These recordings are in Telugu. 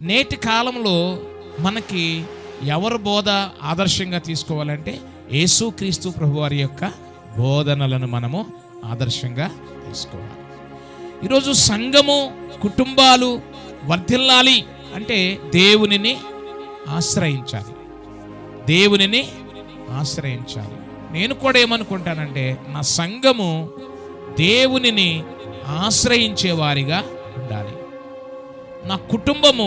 నేటి కాలంలో మనకి ఎవరు బోధ ఆదర్శంగా తీసుకోవాలంటే యేసుక్రీస్తు ప్రభువారి యొక్క బోధనలను మనము ఆదర్శంగా తీసుకోవాలి. ఈరోజు సంఘము, కుటుంబాలు వర్ధిల్లాలి అంటే దేవునిని ఆశ్రయించాలి. దేవునిని ఆశ్రయించాలి. నేను కూడా ఏమనుకుంటానంటే నా సంఘము దేవునిని ఆశ్రయించే వారిగా ఉండాలి. నా కుటుంబము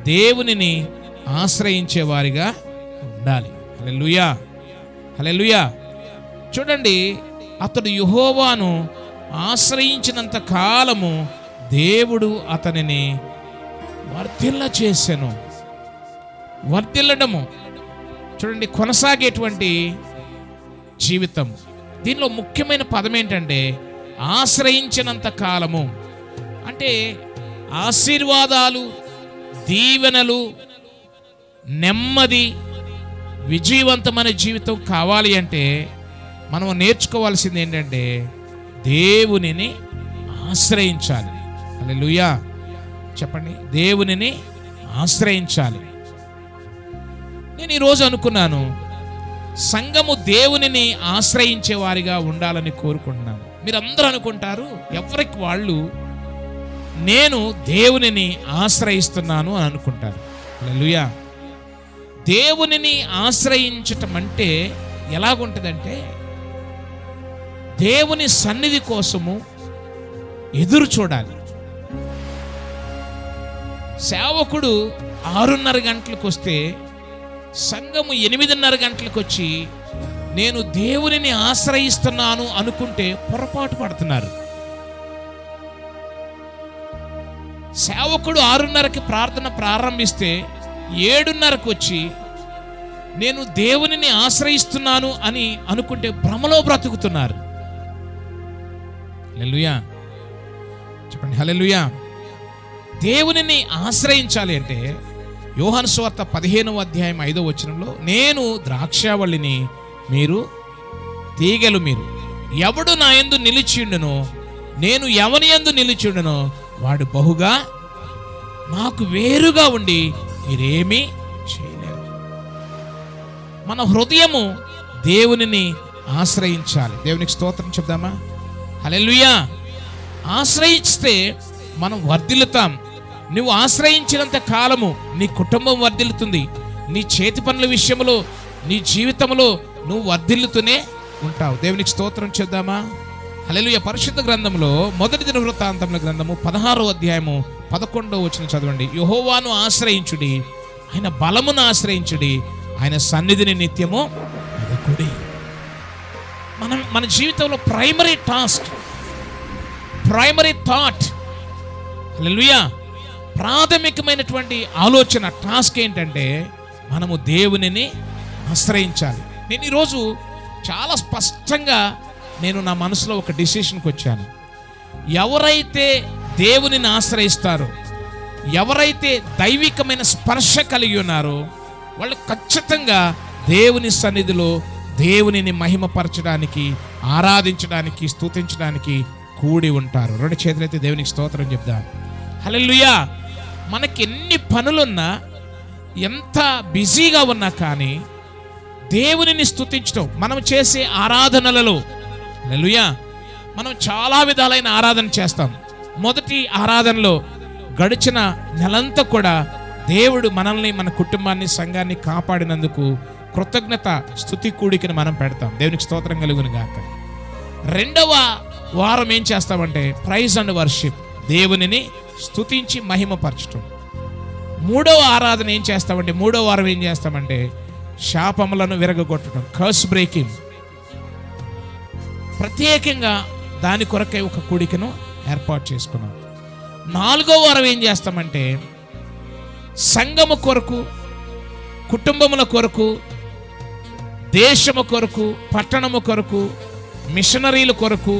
దేవునిని ఆశ్రయించే వారిగా ఉండాలి. హల్లెలూయా, హల్లెలూయా. చూడండి, అతడు యెహోవాను ఆశ్రయించినంత కాలము దేవుడు అతనిని వర్ధిల్ల చేసెను. వర్ధిల్లడము చూడండి, కొనసాగేటువంటి జీవితం. దీనిలో ముఖ్యమైన పదం ఏంటంటే ఆశ్రయించినంత కాలము. అంటే ఆశీర్వాదాలు, దీవెనలు, నెమ్మది, విజయవంతమైన జీవితం కావాలి అంటే మనం నేర్చుకోవాల్సింది ఏంటంటే దేవునిని ఆశ్రయించాలి. హల్లెలూయా చెప్పండి, దేవునిని ఆశ్రయించాలి. నేను ఈరోజు అనుకున్నాను, సంఘము దేవునిని ఆశ్రయించే వారిగా ఉండాలని కోరుకుంటున్నాను. మీరందరూ అనుకుంటారు ఎవరికి వాళ్ళు నేను దేవునిని ఆశ్రయిస్తున్నాను అని అనుకుంటారు. హల్లెలూయా. దేవునిని ఆశ్రయించటం అంటే ఎలాగుంటుందంటే దేవుని సన్నిధి కోసము ఎదురు చూడాలి. సేవకుడు 6:30 గంటలకు వస్తే సంఘము 8:30 గంటలకు వచ్చి నేను దేవునిని ఆశ్రయిస్తున్నాను అనుకుంటే పొరపాటు పడుతున్నారు. సేవకుడు 6:30కి ప్రార్థన ప్రారంభిస్తే 7:30కు వచ్చి నేను దేవునిని ఆశ్రయిస్తున్నాను అని అనుకుంటే భ్రమలో బ్రతుకుతున్నారు. హల్లెలూయా చెప్పండి, హల్లెలూయా. దేవునిని ఆశ్రయించాలి అంటే యోహాను సువార్త 15వ అధ్యాయం 5వ వచనంలో నేను ద్రాక్షావళిని, మీరు తీగెలు. మీరు ఎవడు నా యందు నిలిచిండునో, నేను ఎవని యందు నిలిచిండునో వాడు బహుగా నాకు వేరుగా ఉండి మీరేమీ చేయలేరు. మన హృదయము దేవునిని ఆశ్రయించాలి. దేవునికి స్తోత్రం చెప్దామా? హల్లెలూయా. ఆశ్రయిస్తే మనం వర్ధిల్లుతాం. నువ్వు ఆశ్రయించినంత కాలము నీ కుటుంబం వర్ధిల్లుతుంది. నీ చేతి పనుల విషయంలో, నీ జీవితంలో నువ్వు వర్ధిల్లుతూనే ఉంటావు. దేవునికి స్తోత్రం చెప్దామా? హల్లెలూయా. పరిశుద్ధ గ్రంథంలో మొదటి దినవృత్తాంతముల గ్రంథము 16వ అధ్యాయము 11వ వచనం చదవండి. యెహోవాను ఆశ్రయించుడి, ఆయన బలమును ఆశ్రయించుడి, ఆయన సన్నిధిని నిత్యము వెదకుడి. మన జీవితంలో ప్రైమరీ టాస్క్, ప్రైమరీ థాట్, హల్లెలూయా, ప్రాథమికమైనటువంటి ఆలోచన, టాస్క్ ఏంటంటే మనము దేవునిని ఆశ్రయించాలి. నేను ఈరోజు చాలా స్పష్టంగా నేను నా మనసులో ఒక డిసిషన్కి వచ్చాను. ఎవరైతే దేవునిని ఆశ్రయిస్తారో, ఎవరైతే దైవికమైన స్పర్శ కలిగి ఉన్నారో వాళ్ళు ఖచ్చితంగా దేవుని సన్నిధిలో దేవునిని మహిమపరచడానికి, ఆరాధించడానికి, స్తుతించడానికి కూడి ఉంటారు. 2 చేతులైతే దేవునికి స్తోత్రం చెప్దాం. హల్లెలూయా. మనకి ఎన్ని పనులున్నా, ఎంత బిజీగా ఉన్నా కానీ దేవునిని స్తుతించడం, మనం చేసే ఆరాధనలలో, హల్లెలూయా, మనం చాలా విధాలైన ఆరాధన చేస్తాం. మొదటి ఆరాధనలో గడిచిన నెలంతా కూడా దేవుడు మనల్ని, మన కుటుంబాన్ని, సంఘాన్ని కాపాడినందుకు కృతజ్ఞత స్తుతి కూడికను మనం పెడతాం. దేవునికి స్తోత్రం కలుగును గాక. 2వ వారం ఏం చేస్తామంటే ప్రైజ్ అండ్ వర్షిప్, దేవునిని స్తుతించి మహిమపరచటం. 3వ ఆరాధన ఏం చేస్తామంటే, 3వ వారం ఏం చేస్తామంటే శాపములను విరగొట్టడం, కర్స్ బ్రేకింగ్. ప్రత్యేకంగా దాని కొరకై ఒక కూడికను ఏర్పాటు చేసుకున్నాం. 4వ వారం ఏం చేస్తామంటే సంఘము కొరకు, కుటుంబముల కొరకు, దేశము కొరకు, పట్టణము కొరకు, మిషనరీల కొరకు,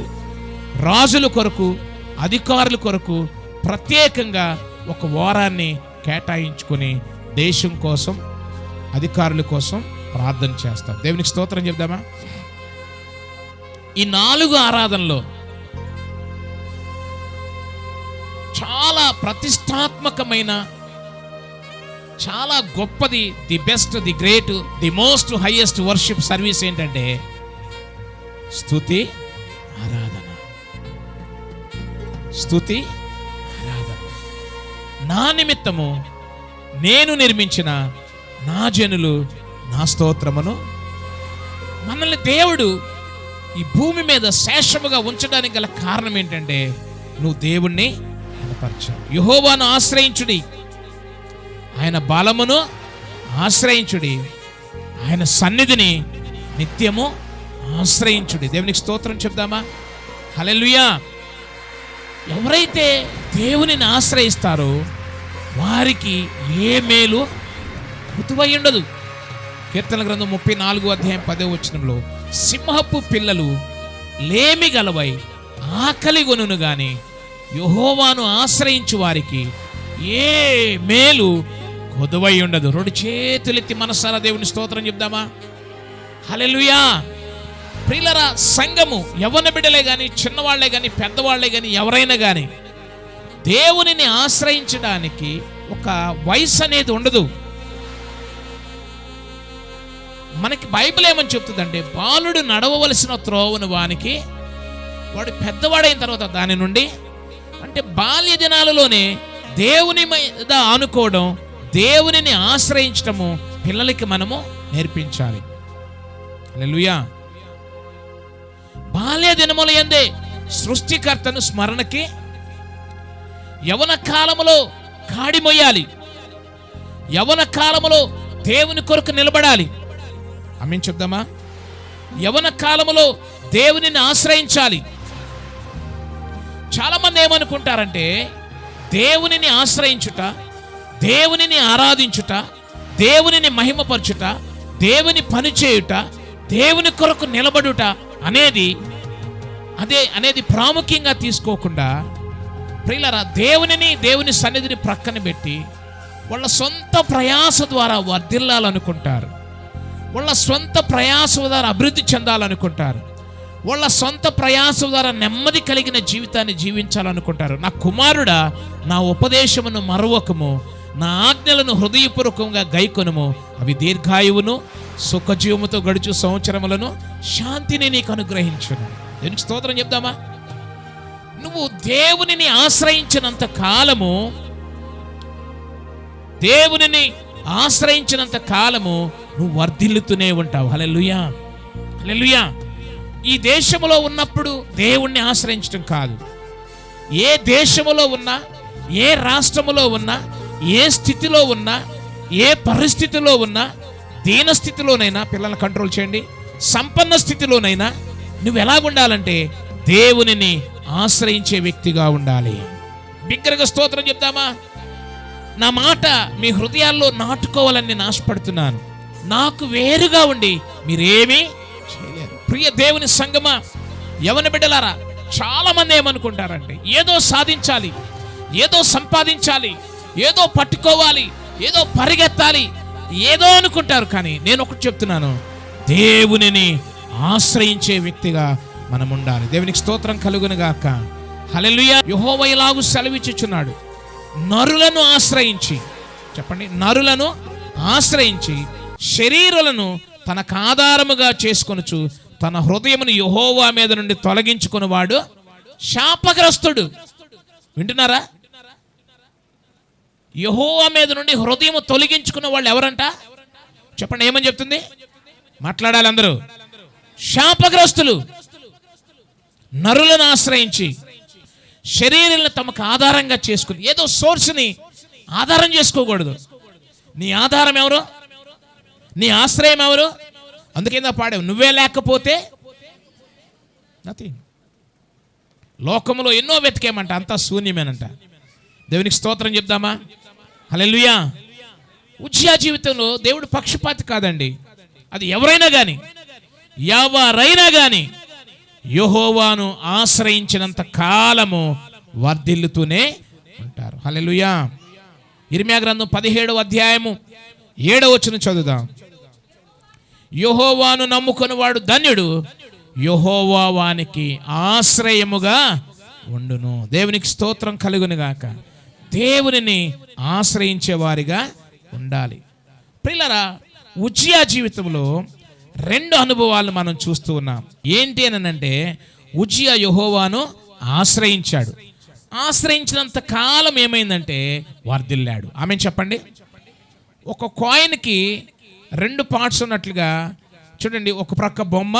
రాజుల కొరకు, అధికారుల కొరకు ప్రత్యేకంగా ఒక వారాన్ని కేటాయించుకొని దేశం కోసం, అధికారుల కోసం ప్రార్థన చేస్తాం. దేవునికి స్తోత్రం చెప్దామా? ఈ 4 ఆరాధనలో చాలా ప్రతిష్టాత్మకమైన చాలా గొప్పది, the best, the great, the most highest worship service ఏంటంటే స్తుతి ఆరాధన. స్తుతి ఆరాధన. నా నిమిత్తము నేను నిర్మించిన నా జనులు నా స్తోత్రమును. మనల్ని దేవుడు ఈ భూమి మీద శేషముగా ఉంచడానికి గల కారణం ఏంటంటే నువ్వు దేవుణ్ణి కనపరచావు. యెహోవాను ఆశ్రయించుడి, ఆయన బలమును ఆశ్రయించుడి, ఆయన సన్నిధిని నిత్యము ఆశ్రయించుడి. దేవునికి స్తోత్రం చెప్దామా? హల్లెలూయా. ఎవరైతే దేవునిని ఆశ్రయిస్తారో వారికి ఏ మేలు కుతువై ఉండదు. కీర్తన గ్రంథం 34 అధ్యాయం 10వ వచనంలో సింహపు పిల్లలు లేమి గలవై ఆకలి గొనును గాని యెహోవాను ఆశ్రయించు వారికి ఏ మేలు కొదువై ఉండదు. 2 చేతులెత్తి మనసారా దేవుని స్తోత్రం చెప్దామా? హల్లెలూయా. ప్రియులారా, సంఘము యవ్వన బిడ్డలే కానీ, చిన్నవాళ్లే కానీ, పెద్దవాళ్లే కానీ, ఎవరైనా కానీ దేవునిని ఆశ్రయించడానికి ఒక వయసు అనేది ఉండదు. మనకి బైబిల్ ఏమని చెప్తుందంటే బాలుడు నడవవలసిన త్రోవను వానికి వాడు పెద్దవాడైన తర్వాత దాని నుండి, అంటే బాల్య దినాలలోనే దేవుని మీద ఆనుకోవడం, దేవునిని ఆశ్రయించడము పిల్లలకి మనము నేర్పించాలి. హల్లెలూయా. బాల్య దినముల యందే సృష్టికర్తను స్మరణకి యవన కాలములో కాడి మొయ్యాలి, యవన కాలములో దేవుని కొరకు నిలబడాలి. ఆమేన్ చెప్దామా? యవన కాలములో దేవునిని ఆశ్రయించాలి. చాలా మంది ఏమనుకుంటారంటే దేవునిని ఆశ్రయించుట, దేవునిని ఆరాధించుట, దేవునిని మహిమపరచుట, దేవుని పని చేయుట, దేవుని కొరకు నిలబడుట అనేది ప్రాముఖ్యంగా తీసుకోకుండా ప్రియులారా దేవుని సన్నిధిని ప్రక్కన పెట్టి వాళ్ళ సొంత ప్రయాస ద్వారా వర్ధిల్లాలనుకుంటారు, వాళ్ళ సొంత ప్రయాస ద్వారా అభివృద్ధి చెందాలనుకుంటారు, వాళ్ళ సొంత ప్రయాస ద్వారా నెమ్మది కలిగిన జీవితాన్ని జీవించాలనుకుంటారు. నా కుమారుడా, నా ఉపదేశమును మరువకము, నా ఆజ్ఞలను హృదయపూర్వకంగా గైకొనుము, అవి దీర్ఘాయువును సుఖజీవముతో గడుచు సంవత్సరములను శాంతిని నీకు అనుగ్రహించును. దేవునికి స్తోత్రం చెప్దామా? నువ్వు దేవునిని ఆశ్రయించినంత కాలము, దేవునిని ఆశ్రయించినంత కాలము నువ్వు వర్ధిల్లుతూనే ఉంటావు. హల్లెలూయా, హల్లెలూయా. ఈ దేశములో ఉన్నప్పుడు దేవుణ్ణి ఆశ్రయించడం కాదు, ఏ దేశములో ఉన్నా, ఏ రాష్ట్రములో ఉన్నా, ఏ స్థితిలో ఉన్నా, ఏ పరిస్థితిలో ఉన్నా, దీన స్థితిలోనైనా పిల్లల్ని కంట్రోల్ చేయండి, సంపన్న స్థితిలోనైనా నువ్వు ఎలాగుండాలంటే దేవునిని ఆశ్రయించే వ్యక్తిగా ఉండాలి. బిగ్గరగా స్తోత్రం చెప్తామా? నా మాట మీ హృదయాల్లో నాటుకోవాలని నేను ఆశపడుతున్నాను. నాకు వేరుగా ఉండి మీరేమీ చేయలేరు. ప్రియ దేవుని సంగమా, యవన బిడ్డలారా, చాలా మంది ఏమనుకుంటారంటే ఏదో సాధించాలి, ఏదో సంపాదించాలి, ఏదో పట్టుకోవాలి, ఏదో పరిగెత్తాలి, ఏదో అనుకుంటారు. కానీ నేను ఒకటి చెప్తున్నాను, దేవునిని ఆశ్రయించే వ్యక్తిగా మనం ఉండాలి. దేవునికి స్తోత్రం కలుగును గాక. హల్లెలూయా. యెహోవా ఇలాగు సెలవిచ్చుచున్నాడు, నరులను ఆశ్రయించి, చెప్పండి, నరులను ఆశ్రయించి శరీరులను తనకు ఆధారముగా చేసుకొనుచు తన హృదయమును యెహోవా మీద నుండి తొలగించుకునేవాడు శాపగ్రస్తుడు. వింటున్నారా? యెహోవా మీద నుండి హృదయం తొలగించుకున్న వాళ్ళు ఎవరంట? చెప్పండి, ఏమని చెప్తుంది? మాట్లాడాలి అందరూ. శాపగ్రస్తులు. నరులను ఆశ్రయించి శరీరాలను తమకు ఆధారంగా చేసుకుని, ఏదో సోర్స్ని ఆధారం చేసుకోకూడదు. నీ ఆధారం ఎవరు? నీ ఆశ్రయం ఎవరు? అందుకేందా పాడావు, నువ్వే లేకపోతే నథింగ్. లోకంలో ఎన్నో వెతికేమంట, అంతా శూన్యమేనంట. దేవునికి స్తోత్రం చెప్దామా? హల్లెలూయా. ఉజ్జియా జీవితంలో దేవుడు పక్షపాతి కాదండి. అది ఎవరైనా కానీ యెహోవాను ఆశ్రయించినంత కాలము వర్ధిల్లుతూనే ఉంటారు. హల్లెలూయా. ఇర్మియా గ్రంథం 17వ అధ్యాయము 7వ వచనం చదువుదాం. యెహోవాను నమ్ముకునేవాడు ధన్యుడు, యెహోవా వానికి ఆశ్రయముగా ఉండును. దేవునికి స్తోత్రం కలుగును గాక. దేవునిని ఆశ్రయించే వారిగా ఉండాలి. ప్రియులారా, ఉజ్జియా జీవితంలో 2 అనుభవాలు మనం చూస్తూ ఉన్నాం. ఏంటి అని అంటే, ఉజ్జియా యెహోవాను ఆశ్రయించాడు. ఆశ్రయించినంత కాలం ఏమైందంటే వర్ధిల్లాడు. ఆమెన్ చెప్పండి. ఒక కాయిన్కి 2 పార్ట్స్ ఉన్నట్లుగా చూడండి, ఒక ప్రక్క బొమ్మ,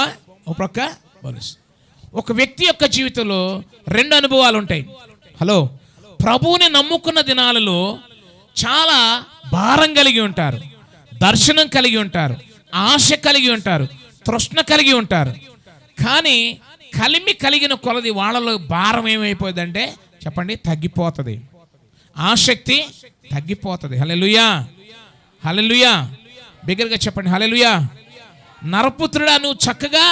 ఒక ప్రక్క బొలుసు. ఒక వ్యక్తి యొక్క జీవితంలో 2 అనుభవాలు ఉంటాయి. హలో, ప్రభువుని నమ్ముకున్న దినాలలో చాలా భారం కలిగి ఉంటారు, దర్శనం కలిగి ఉంటారు, ఆశ కలిగి ఉంటారు, తృష్ణ కలిగి ఉంటారు. కానీ కలిమి కలిగిన కొలది వాళ్ళలో భారం ఏమైపోతుందంటే చెప్పండి, తగ్గిపోతుంది. ఆసక్తి తగ్గిపోతుంది. హల్లెలూయా, హల్లెలూయా. బిగ్గరగా చెప్పండి, హల్లెలూయా. నరపుత్రుడా, నువ్వు చక్కగా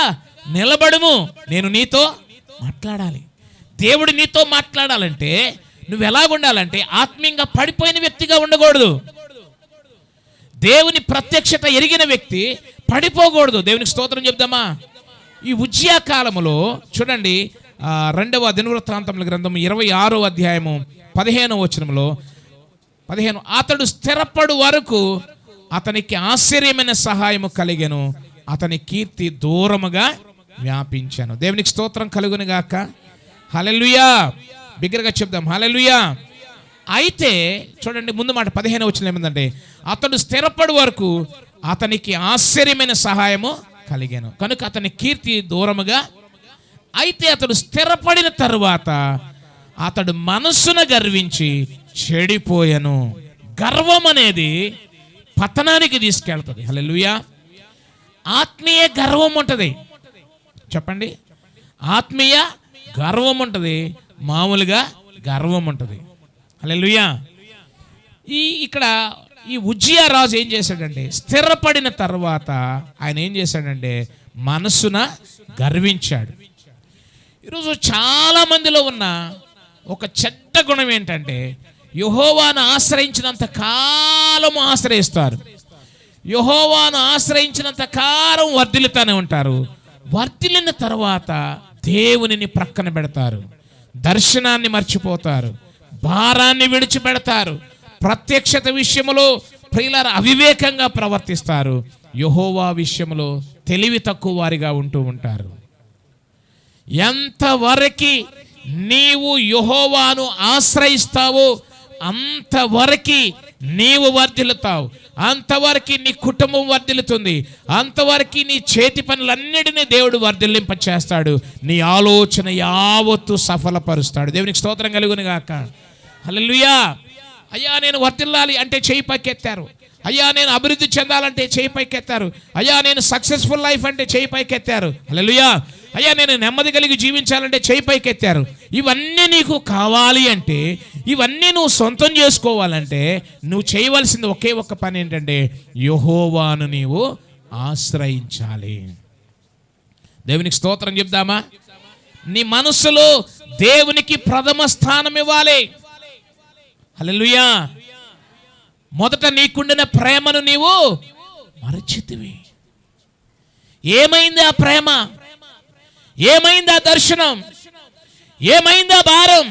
నిలబడుము, నేను నీతో మాట్లాడాలి. దేవుడు నీతో మాట్లాడాలంటే నువ్వు ఎలాగుండాలంటే ఆత్మీయంగా పడిపోయిన వ్యక్తిగా ఉండకూడదు. దేవుని ప్రత్యక్షత ఎరిగిన వ్యక్తి పడిపోకూడదు. దేవునికి స్తోత్రం చెప్దామా. ఈ ఉజ్జియా కాలములో చూడండి, 2వ దినవృత్తాంతముల గ్రంథం 26వ అధ్యాయము 15వ వచనంలో 15, అతడు స్థిరపడు వరకు అతనికి ఆశ్చర్యమైన సహాయము కలిగెను, అతని కీర్తి దూరముగా వ్యాపించాను. దేవునికి స్తోత్రం కలుగును గాక. హల్లెలూయా. బిగ్గరగా చెప్దాం, హల్లెలూయా. అయితే చూడండి, ముందు మాట 15వ వచనం ఏమందంటే, అతడు స్థిరపడు వరకు అతనికి ఆశ్చర్యమైన సహాయము కలిగాను, కనుక అతని కీర్తి దూరముగా. అయితే అతడు స్థిరపడిన తరువాత అతడు మనస్సును గర్వించి చెడిపోయాను. గర్వం అనేది పతనానికి తీసుకెళ్తుంది. హల్లెలూయా. ఆత్మీయ గర్వం ఉంటుంది. చెప్పండి, ఆత్మీయ గర్వం ఉంటుంది, మామూలుగా గర్వం ఉంటుంది. హల్లెలూయా. ఇక్కడ ఈ ఉజ్జియా రాజు ఏం చేశాడంటే, స్థిరపడిన తర్వాత ఆయన ఏం చేశాడంటే మనస్సున గర్వించాడు. ఈరోజు చాలా మందిలో ఉన్న ఒక చెడ్డ గుణం ఏంటంటే, యెహోవాను ఆశ్రయించినంత కాలం ఆశ్రయిస్తారు, యెహోవాను ఆశ్రయించినంత కాలం వర్ధిల్లుతూనే ఉంటారు. వర్ధిల్లిన తర్వాత దేవునిని ప్రక్కన పెడతారు, దర్శనాన్ని మర్చిపోతారు, భారాన్ని విడిచిపెడతారు, ప్రత్యక్షత విషయంలో ప్రియులారా అవివేకంగా ప్రవర్తిస్తారు, యెహోవా విషయంలో తెలివి తక్కువ వారిగా ఉంటూ ఉంటారు. ఎంతవరకు నీవు యెహోవాను ఆశ్రయిస్తావో అంతవరకు నీవు వర్ధిల్లుతావు, అంతవరకు నీ కుటుంబం వర్ధిల్లుతుంది, అంతవరకు నీ చేతి పనులన్నిటినీ దేవుడు వర్ధిల్లింప చేస్తాడు, నీ ఆలోచన యావత్తు సఫలపరుస్తాడు. దేవునికి స్తోత్రం కలుగును గాక. హల్లెలూయా. అయ్యా నేను వర్ధిల్లాలి అంటే చేయి పైకెత్తారు, అయ్యా నేను అభివృద్ధి చెందాలంటే చేయి పైకెత్తారు, అయ్యా నేను సక్సెస్ఫుల్ లైఫ్ అంటే చేయి పైకెత్తారు. హల్లెలూయా. అయ్యా నేను నెమ్మది కలిగి జీవించాలంటే చేయి పైకెత్తారు. ఇవన్నీ నీకు కావాలి అంటే, ఇవన్నీ నువ్వు సొంతం చేసుకోవాలంటే నువ్వు చేయవలసింది ఒకే ఒక్క పని ఏంటంటే, యెహోవాను నీవు ఆశ్రయించాలి. దేవునికి స్తోత్రం చెప్దామా. నీ మనస్సులో దేవునికి ప్రథమ స్థానం ఇవ్వాలి. హల్లెలూయా. మొదట నీకుండిన ప్రేమను నీవు మరచితివి. ఏమైంది ఆ ప్రేమ? ఏమైంది ఆ దర్శనం? ఏమైంది ఆ భారం?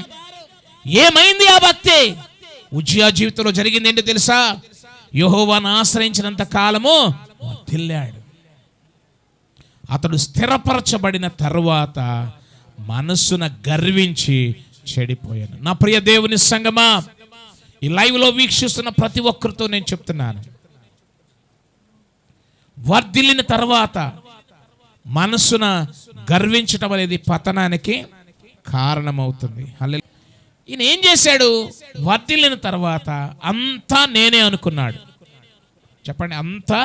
ఏమైంది ఆ భక్తి? ఉజ్జియా జీవితంలో జరిగింది ఏంటో తెలుసా? యెహోవాను ఆశ్రయించినంత కాలము వర్ధిల్లాడు. అతడు స్థిరపరచబడిన తరువాత మనస్సున గర్వించి చెడిపోయాను. నా ప్రియ దేవుని సంగమా, ఈ లైవ్లో వీక్షిస్తున్న ప్రతి ఒక్కరితో నేను చెప్తున్నాను, వర్ధిల్లిన తర్వాత మనస్సున గర్వించటం అనేది పతనానికి కారణమవుతుంది. హల్లెలూయా. ఈయన ఏం చేశాడు? వర్ధిల్లిన తర్వాత అంతా నేనే అనుకున్నాడు. చెప్పండి, అంతా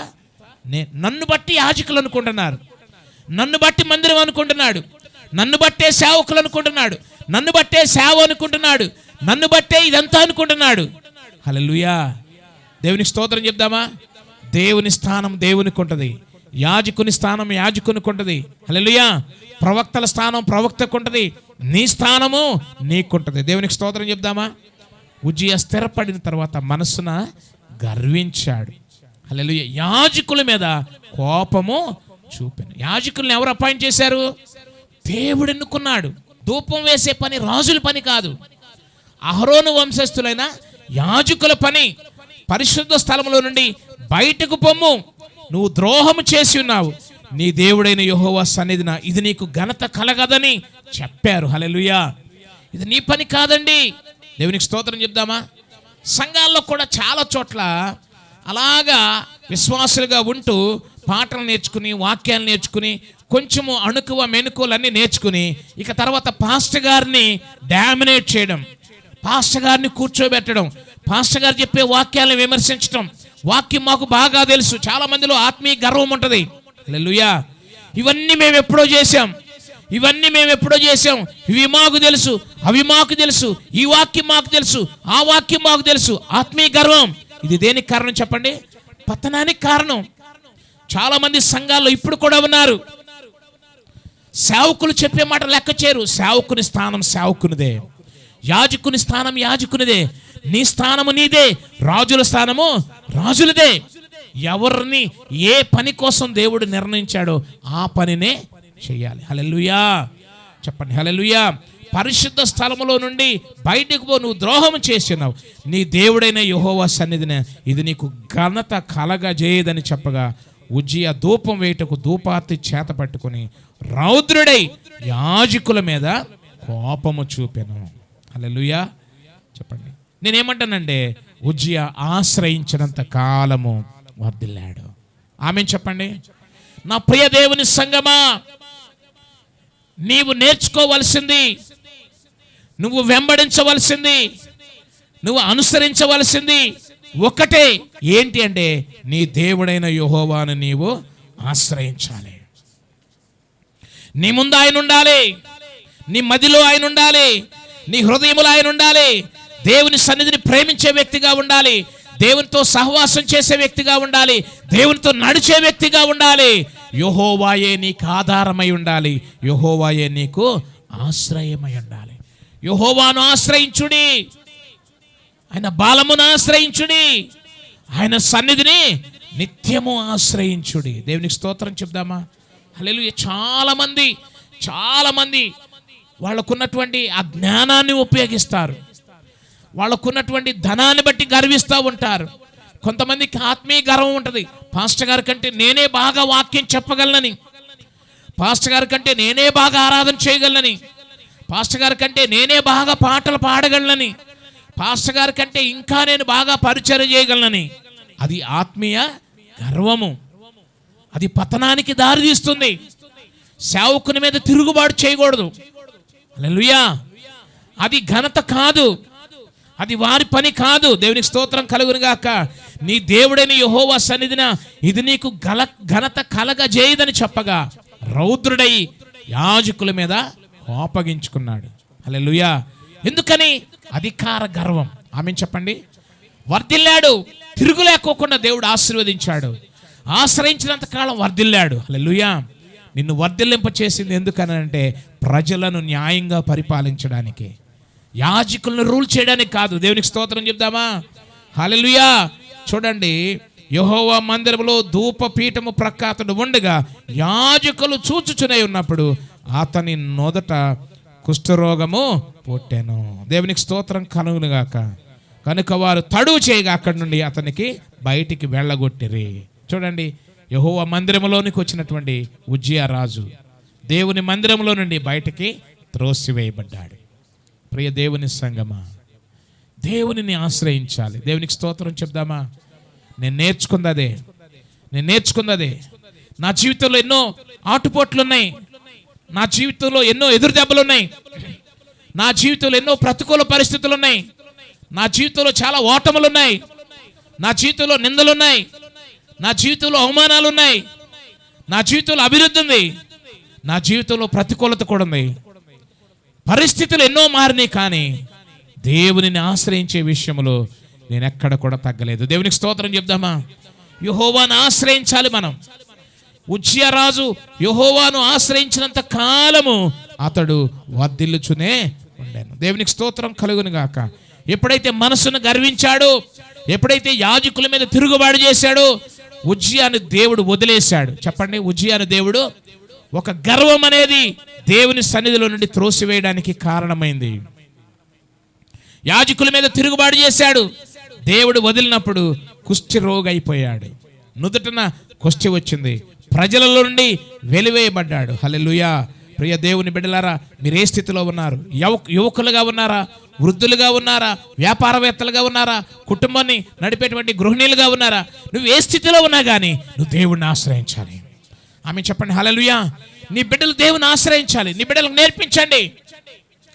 నన్ను బట్టి యాజకులు అనుకుంటున్నారు, నన్ను బట్టి మందిరం అనుకుంటున్నాడు, నన్ను బట్టే సేవకులు అనుకుంటున్నాడు, నన్ను బట్టే సేవ అనుకుంటున్నాడు, నన్ను బట్టే ఇదంతా అనుకుంటున్నాడు. హల్లెలూయా. దేవునికి స్తోత్రం చెప్దామా. దేవుని స్థానం దేవునికి ఉంటుంది, యాజకుని స్థానం యాజకునికి ఉంటుంది. హల్లెలూయా. ప్రవక్తల స్థానం ప్రవక్తకు ఉంటుంది, నీ స్థానము నీకుంటుంది. దేవునికి స్తోత్రం చెప్దామా. ఉజ్జియా స్థిరపడిన తర్వాత మనస్సున గర్వించాడు. హల్లెలూయా. యాజకుల మీద కోపము చూపాను. యాజకుల్ని ఎవరు అపాయింట్ చేశారు? దేవుడు ఎన్నుకున్నాడు. ధూపం వేసే పని రాజుల పని కాదు, అహరోను వంశస్థులైన యాజకుల పని. పరిశుద్ధ స్థలములో నుండి బయటకు పొమ్ము, నువ్వు ద్రోహము చేసి ఉన్నావు, నీ దేవుడైన యెహోవా సన్నిధిన ఇది నీకు ఘనత కలగదని చెప్పారు. హల్లెలూయా. ఇది నీ పని కాదండి. దేవునికి స్తోత్రం చెప్దామా? సంఘాల్లో కూడా చాలా చోట్ల అలాగా విశ్వాసులుగా ఉంటూ పాటలు నేర్చుకుని, వాక్యాలు నేర్చుకుని, కొంచెము అణుకువ మెనుకువలన్నీ నేర్చుకుని, ఇక తర్వాత పాస్టర్ గారిని డామినేట్ చేయడం, పాస్టర్ గారిని కూర్చోబెట్టడం, పాస్టర్ గారు చెప్పే వాక్యాలను విమర్శించడం. వాక్యం మాకు బాగా తెలుసు. చాలా మందిలో ఆత్మీయ గర్వం ఉంటుంది. హల్లెలూయా. ఇవన్నీ మేము ఎప్పుడో చేశాం, ఇవి మాకు తెలుసు, అవి మాకు తెలుసు, ఈ వాక్యం మాకు తెలుసు, ఆ వాక్యం మాకు తెలుసు. ఆత్మీయ గర్వం. ఇది దేనికి కారణం చెప్పండి? పతనానికి కారణం. చాలా మంది సంఘాల్లో ఇప్పుడు కూడా ఉన్నారు. సేవకులు చెప్పే మాట లెక్క చేయరు. సేవకుని స్థానం సేవకునిదే, యాజకుని స్థానం యాజకునిదే, నీ స్థానము నీదే, రాజుల స్థానము రాజులదే. ఎవరిని ఏ పని కోసం దేవుడు నిర్ణయించాడో ఆ పనినే చెయ్యాలి. హల్లెలూయా. చెప్పండి హల్లెలూయా. పరిశుద్ధ స్థలములో నుండి బయటకు పో, నువ్వు ద్రోహం చేస్తున్నావు, నీ దేవుడైన యెహోవా సన్నిధిన ఇది నీకు ఘనత కలగజేయదని చెప్పగా ఉజ్జియా ధూపం వేయుటకు ధూపార్తి చేత పట్టుకుని రౌద్రుడై యాజకుల మీద కోపము చూపెను. హల్లెలూయా. చెప్పండి. నేనేమంటానంటే ఉజ్జియా ఆశ్రయించినంత కాలము వర్ధిల్లాడు. ఆమేన్ చెప్పండి. నా ప్రియ దేవుని సంగమా, నీవు నేర్చుకోవలసింది, నువ్వు వెంబడించవలసింది, నువ్వు అనుసరించవలసింది ఒకటే. ఏంటి అంటే నీ దేవుడైన యెహోవాను నీవు ఆశ్రయించాలి. నీ ముందు ఆయన ఉండాలి, నీ మదిలో ఆయన ఉండాలి, నీ హృదయములో ఆయన ఉండాలి. దేవుని సన్నిధిని ప్రేమించే వ్యక్తిగా ఉండాలి, దేవునితో సహవాసం చేసే వ్యక్తిగా ఉండాలి, దేవునితో నడిచే వ్యక్తిగా ఉండాలి. యెహోవాయే నీకు ఆధారమై ఉండాలి, యెహోవాయే నీకు ఆశ్రయమై ఉండాలి. యెహోవాను ఆశ్రయించుడి, ఆయన బలమును ఆశ్రయించుడి, ఆయన సన్నిధిని నిత్యము ఆశ్రయించుడి. దేవునికి స్తోత్రం చెప్దామా? హల్లెలూయా. చాలా మంది వాళ్ళకున్నటువంటి ఆ జ్ఞానాన్ని ఉపయోగిస్తారు, వాళ్ళకున్నటువంటి ధనాన్ని బట్టి గర్విస్తూ ఉంటారు. కొంతమందికి ఆత్మీయ గర్వం ఉంటుంది. పాస్టర్ గారి కంటే నేనే బాగా వాక్యం చెప్పగలనని, పాస్టర్ గారి కంటే నేనే బాగా ఆరాధన చేయగలనని, పాస్టర్ గారి కంటే నేనే బాగా పాటలు పాడగలనని, పాస్టర్ గారి కంటే ఇంకా నేను బాగా పరిచయం చేయగలనని. అది ఆత్మీయ గర్వము. అది పతనానికి దారితీస్తుంది. సేవకుని మీద తిరుగుబాటు చేయకూడదు. హల్లెలూయా. అది ఘనత కాదు, అది వారి పని కాదు. దేవునికి స్తోత్రం కలుగును గాక. నీ దేవుడైన యెహోవా సన్నిధిన ఇది నీకు ఘనత కలగజేయదని చెప్పగా రౌద్రుడై యాజకుల మీద కోపగించుకున్నాడు. హల్లెలూయా. ఎందుకని? అధికార గర్వం. ఆమేన్ చెప్పండి. వర్ధిల్లాడు, తిరుగులేకోకుండా దేవుడు ఆశీర్వదించాడు, ఆశ్రయించినంత కాలం వర్ధిల్లాడు. హల్లెలూయా. నిన్ను వర్ధిల్లింప చేసింది ఎందుకనంటే ప్రజలను న్యాయంగా పరిపాలించడానికి, యాజకులను రూల్ చేయడానికి కాదు. దేవునికి స్తోత్రం చెప్దామా? హల్లెలూయా. చూడండి, యెహోవా మందిరములో ధూపపీఠము ప్రక్క అతడు ఉండగా యాజకులు చూచుచునే ఉన్నప్పుడు అతని నొదట కుష్ఠరోగము పుట్టెను. దేవునికి స్తోత్రం కలుగును గాక. కనుక వారు తడువు చేయగా అక్కడి నుండి అతనికి బయటికి వెళ్ళగొట్టిరి. చూడండి, యెహోవా మందిరములోనికి వచ్చినటువంటి ఉజ్జియా రాజు దేవుని మందిరంలో నుండి బయటికి త్రోసివేయబడ్డాడు. ప్రియ దేవుని సంగమా, దేవునిని ఆశ్రయించాలి. దేవునికి స్తోత్రం చెప్దామా? నేను నేర్చుకుంది అదే. నా జీవితంలో ఎన్నో ఆటుపోట్లు ఉన్నాయి, నా జీవితంలో ఎన్నో ఎదురు దెబ్బలు ఉన్నాయి, నా జీవితంలో ఎన్నో ప్రతికూల పరిస్థితులు ఉన్నాయి, నా జీవితంలో చాలా ఓటములు ఉన్నాయి, నా జీవితంలో నిందలు ఉన్నాయి, నా జీవితంలో అవమానాలు ఉన్నాయి, నా జీవితంలో అభివృద్ధి ఉంది, నా జీవితంలో ప్రతికూలత కూడా ఉంది. పరిస్థితులు ఎన్నో మారినాయి, కానీ దేవునిని ఆశ్రయించే విషయంలో నేను ఎక్కడ కూడా తగ్గలేదు. దేవునికి స్తోత్రం చెప్దామా? యెహోవాను ఆశ్రయించాలి మనం. ఉజ్జియా రాజు యెహోవాను ఆశ్రయించినంత కాలము అతడు వర్ధిల్లుచునే ఉండెను. దేవునికి స్తోత్రం కలుగును గాక. ఎప్పుడైతే మనసును గర్వించాడో, ఎప్పుడైతే యాజకుల మీద తిరుగుబాటు చేశాడో, ఉజ్జియాను దేవుడు వదిలేశాడు. చెప్పండి, ఉజ్జియాను దేవుడు ఒక గర్వం అనేది దేవుని సన్నిధిలో నుండి త్రోసివేయడానికి కారణమైంది. యాజకుల మీద తిరుగుబాటు చేశాడు, దేవుడు వదిలినప్పుడు కుష్టి రోగైపోయాడు. నుదుటన కుష్టి వచ్చింది. ప్రజలలో నుండి వెలివేయబడ్డాడు. హల్లెలూయా. ప్రియ దేవుని బిడ్డలారా, మీరు ఏ స్థితిలో ఉన్నారు? యువకులుగా ఉన్నారా? వృద్ధులుగా ఉన్నారా? వ్యాపారవేత్తలుగా ఉన్నారా? కుటుంబాన్ని నడిపేటువంటి గృహిణీలుగా ఉన్నారా? నువ్వు ఏ స్థితిలో ఉన్నా కానీ నువ్వు దేవుణ్ణి ఆశ్రయించాలి. ఆమె చెప్పండి హల్లెలూయా. నీ బిడ్డలు దేవుని ఆశ్రయించాలి. నీ బిడ్డలకు నేర్పించండి.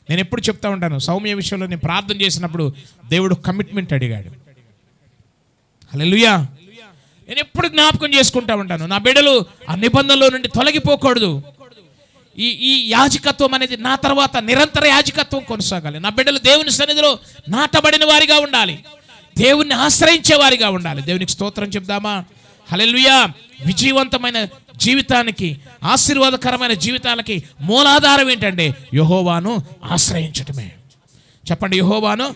నేను ఎప్పుడు చెప్తా ఉంటాను, సౌమ్య విషయంలో నేను ప్రార్థన చేసినప్పుడు దేవుడు కమిట్మెంట్ అడిగాడు. హల్లెలూయా. నేను ఎప్పుడు జ్ఞాపకం చేసుకుంటా ఉంటాను, నా బిడ్డలు ఆ నిబంధనలో నుండి తొలగిపోకూడదు. ఈ యాజకత్వం అనేది నా తర్వాత నిరంతర యాజకత్వం కొనసాగాలి. నా బిడ్డలు దేవుని సన్నిధిలో నాటబడిన వారిగా ఉండాలి. దేవుణ్ణి ఆశ్రయించే వారిగా ఉండాలి. దేవునికి స్తోత్రం చెప్దామా? హల్లెలూయా. విజయవంతమైన జీవితానికి, ఆశీర్వాదకరమైన జీవితాలకి మూలాధారం ఏంటంటే యెహోవాను ఆశ్రయించటమే. చెప్పండి, యెహోవాను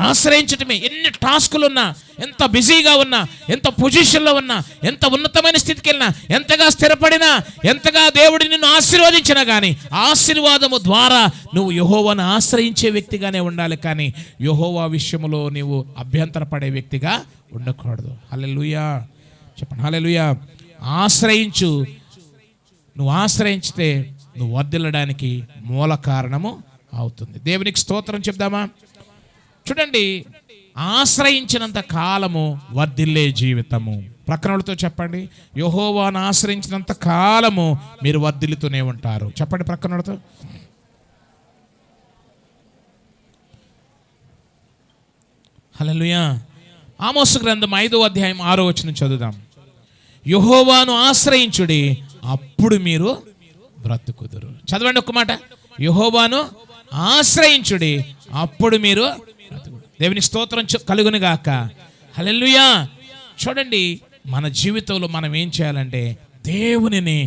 ఆశ్రయించటమే. ఎన్ని టాస్కులు ఉన్నా, ఎంత బిజీగా ఉన్నా, ఎంత పొజిషన్లో ఉన్నా, ఎంత ఉన్నతమైన స్థితికి వెళ్ళినా, ఎంతగా స్థిరపడినా, ఎంతగా దేవుడు నిన్ను ఆశీర్వదించినా కానీ ఆశీర్వాదము ద్వారా నువ్వు యెహోవాను ఆశ్రయించే వ్యక్తిగానే ఉండాలి. కానీ యెహోవా విషయంలో నువ్వు అభ్యంతరపడే వ్యక్తిగా ఉండకూడదు. హల్లెలూయా. చెప్పండి హల్లెలూయా. ఆశ్రయించు. నువ్వు ఆశ్రయించితే నువ్వు వర్ధిల్లడానికి మూల కారణము అవుతుంది. దేవునికి స్తోత్రం చెప్దామా? చూడండి, ఆశ్రయించినంత కాలము వర్ధిల్లే జీవితము. ప్రక్కనలతో చెప్పండి, యెహోవాను ఆశ్రయించినంత కాలము మీరు వర్ధిల్లుతూనే ఉంటారు. చెప్పండి ప్రక్కనలతో. హల్లెలూయా. ఆమోసు గ్రంథం 5వ అధ్యాయం 6వ వచనం చదువుదాం. యెహోవాను ఆశ్రయించుడి, అప్పుడు మీరు బ్రతుకుదురు. చదవండి ఒక్క మాట. యెహోవాను ఆశ్రయించుడి, అప్పుడు మీరు బ్రతుకుదురు. దేవునికి స్తోత్రం కలుగును గాక. హల్లెలూయా. చూడండి, మన జీవితంలో మనం ఏం చేయాలంటే దేవునిని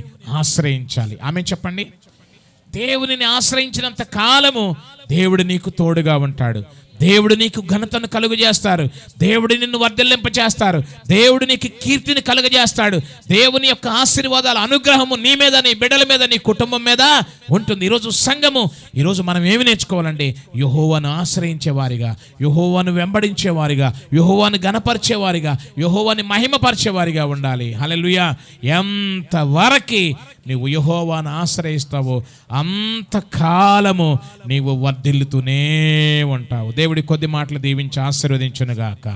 ఆశ్రయించాలి. ఆమె చెప్పండి. దేవునిని ఆశ్రయించినంత కాలము దేవుడు నీకు తోడుగా ఉంటాడు. దేవుడు నీకు ఘనతను కలుగజేస్తారు. దేవుడు నిన్ను వర్ధిల్లింపచేస్తారు. దేవుడు నీకు కీర్తిని కలుగజేస్తాడు. దేవుని యొక్క ఆశీర్వాదాల అనుగ్రహము నీ మీద, నీ బిడ్డల మీద, నీ కుటుంబం మీద ఉంటుంది. ఈరోజు సంఘము, ఈరోజు మనం ఏమి నేర్చుకోవాలంటే యెహోవాను ఆశ్రయించేవారిగా, యెహోవాను వెంబడించేవారిగా, యెహోవాను ఘనపరిచేవారిగా, యెహోవాని మహిమపరిచేవారిగా ఉండాలి. హల్లెలూయా. ఎంతవరకు నీవు యెహోవాను ఆశ్రయిస్తావో అంతకాలము నీవు వర్ధిల్లుతూనే ఉంటావు. దేవుడి కొద్ది మాటలు దీవించి ఆశీర్వదించునుగాక.